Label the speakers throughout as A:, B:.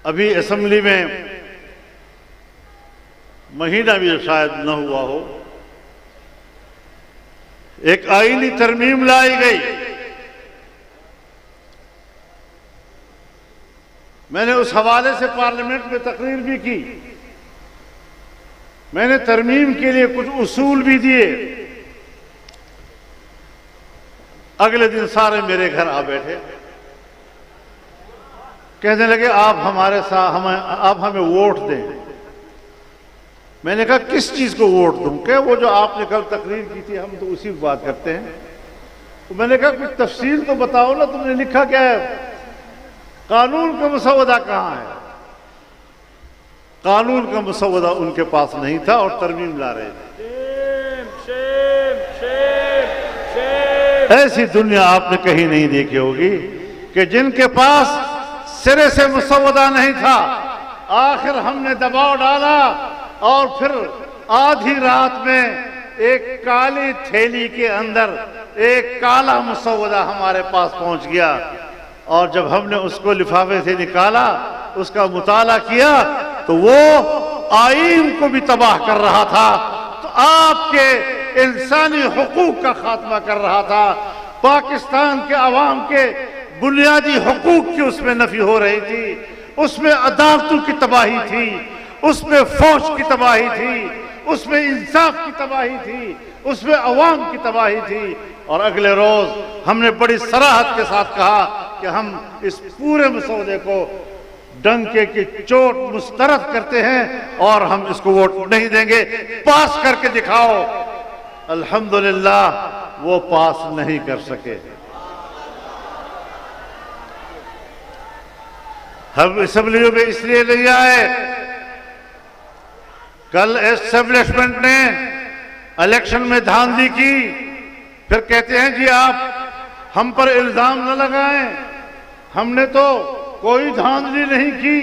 A: अभी असेंबली में महीना भी शायद न हुआ हो, एक आईनी तरमीम लाई गई। मैंने उस हवाले से पार्लियामेंट में तकरीर भी की। मैंने तरमीम के लिए कुछ उसूल भी दिए। अगले दिन सारे मेरे घर आ बैठे, कहने लगे आप हमारे साथ आप हमें वोट दें। मैंने कहा किस चीज को वोट दूं? क्या वो जो आपने कल तकरीर की थी, हम तो उसी की बात करते हैं। तो मैंने कहा कुछ तफसील तो बताओ ना, तुमने लिखा क्या है? कानून का मसौदा कहां है? कानून का मसौदा उनके पास नहीं था और तरमीम ला रहे थे। ऐसी दुनिया आपने कहीं नहीं देखी होगी कि जिनके पास सिरे से मसौदा नहीं था, आखिर हमने दबाव डाला और फिर आधी रात में एक काली थैली के अंदर एक काला मसौदा हमारे पास पहुंच गया। और जब हमने उसको लिफाफे से निकाला, उसका मुताला किया, तो वो आईन को भी तबाह कर रहा था, तो आपके इंसानी हुकूक का खात्मा कर रहा था। पाकिस्तान के अवाम के बुनियादी हुकूक की उसमें नफी हो रही थी, उसमें अदालतों की तबाही थी, उसमें फौज की तबाही थी, उसमें इंसाफ की तबाही थी, उसमें अवाम की तबाही थी। और अगले रोज हमने बड़ी सराहत के साथ कहा कि हम इस पूरे मसौदे को डंके की चोट मुस्तरद करते हैं और हम इसको वोट नहीं देंगे, पास करके दिखाओ। अल्हम्दुलिल्लाह वो पास नहीं कर सके। हम असेंबली में इसलिए नहीं आए, कल एस्टेब्लिशमेंट ने इलेक्शन में धांधली की, फिर कहते हैं जी आप हम पर इल्जाम न लगाएं, हमने तो कोई धांधली नहीं की।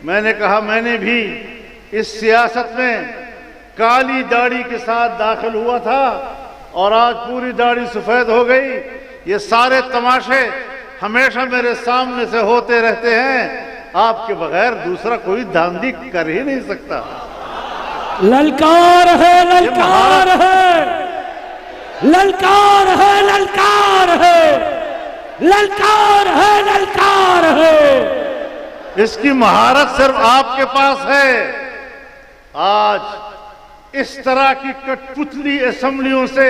A: मैंने कहा मैंने भी इस सियासत में काली दाढ़ी के साथ दाखिल हुआ था और आज पूरी दाढ़ी सफेद हो गई। ये सारे तमाशे हमेशा मेरे सामने से होते रहते हैं, आपके बगैर दूसरा कोई धांधली कर ही नहीं सकता।
B: ललकार है, ललकार है, ललकार है, ललकार है, ललकार है, ललकार है।
A: इसकी महारत सिर्फ आपके पास है। आज इस तरह की कठपुतली असेंबलियों से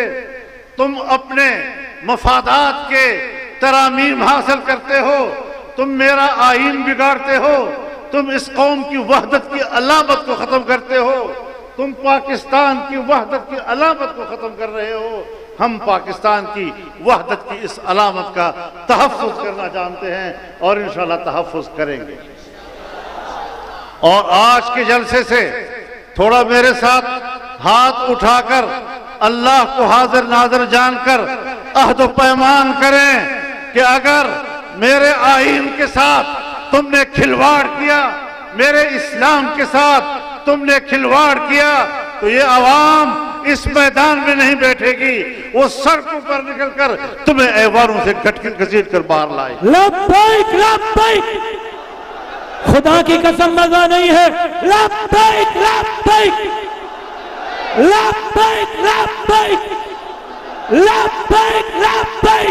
A: तुम अपने मफादात के तरामीम हासिल करते हो, तुम मेरा आईन बिगाड़ते हो, तुम इस कौम की वहदत की अलामत को खत्म करते हो, तुम पाकिस्तान की वहदत की अलामत को खत्म कर रहे हो। हम पाकिस्तान की वहदत की इस अलामत का तहफ़्फ़ुज़ करना जानते हैं और इंशाअल्लाह तहफ़्फ़ुज़ करेंगे। और आज के जलसे से थोड़ा मेरे साथ हाथ उठाकर अल्लाह को हाजिर नाज़िर जानकर अहद व पैमान करें कि अगर मेरे आईन के साथ तुमने खिलवाड़ किया, मेरे इस्लाम के साथ तुमने खिलवाड़ किया, तो ये अवाम इस मैदान में नहीं बैठेगी, वो सड़कों पर निकलकर तुम्हें ऐवानों से घसीट कर बाहर लाए।
B: लब्बैक लब्बैक, खुदा की कसम मजा नहीं है। लब्बैक लब्बैक, लब्बैक लब्बैक, लब्बैक लब्बैक।